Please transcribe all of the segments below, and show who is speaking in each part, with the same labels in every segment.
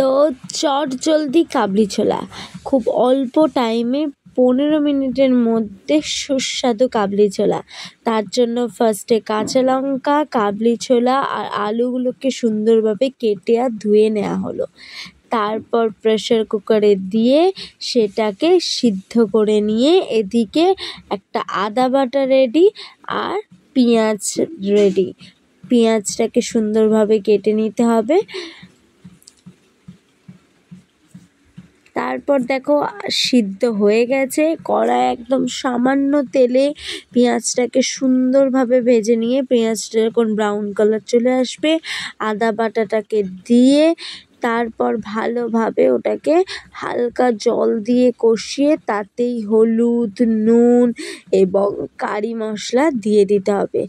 Speaker 1: তো চটজলদি কাবলি ছোলা খুব অল্প টাইমে 15 মিনিটের মধ্যে সুস্বাদু কাবলি ছোলা। তার জন্য ফার্স্টে কাঁচা লঙ্কা, কাবলি ছোলা আর আলুগুলোকে সুন্দরভাবে কেটে আর ধুয়ে নেওয়া হলো। তারপর প্রেসার কুকারে দিয়ে সেটাকে সিদ্ধ করে নিয়ে এদিকে একটা আদা বাটা রেডি আর পেঁয়াজ রেডি। পেঁয়াজটাকে সুন্দরভাবে কেটে নিতে হবে। তারপর দেখো সিদ্ধ হয়ে গেছে। কড়ায় একদম সামান্য তেলে পেঁয়াজটাকে সুন্দরভাবে ভেজে নিয়ে পেঁয়াজটা যখন ব্রাউন কালার চলে আসবে, আদা বাটাটাকে দিয়ে তারপর ভালোভাবে ওটাকে হালকা জল দিয়ে কষিয়ে তাতেই হলুদ, নুন এবং কারি মশলা দিয়ে দিতে হবে।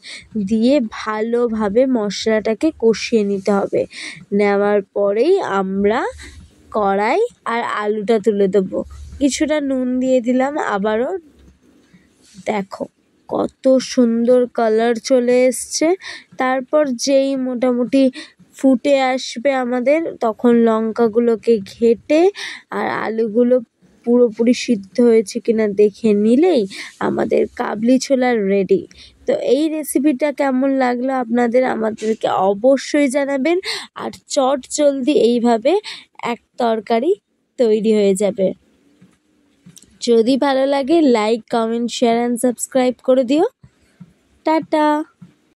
Speaker 1: দিয়ে ভালোভাবে মশলাটাকে কষিয়ে নিতে হবে। নেওয়ার পরেই আমরা কড়াই আর আলুটা তুলে দেবো। কিছুটা নুন দিয়ে দিলাম আবারও। দেখো কত সুন্দর কালার চলে এসছে। তারপর যেই মোটামুটি ফুটে আসবে আমাদের, তখন লঙ্কাগুলোকে ঘেটে আর আলুগুলো পুরোপুরি সিদ্ধ হয়েছে কিনা দেখে নিলেই আমাদের কাবলি ছোলা রেডি। তো এই রেসিপিটা কেমন লাগলো আপনাদের আমাদেরকে অবশ্যই জানাবেন। আর চটজলদি এইভাবে এক তরকারি তৈরি হয়ে যাবে। যদি ভালো লাগে like, comment, share and subscribe করে দিও। টাটা।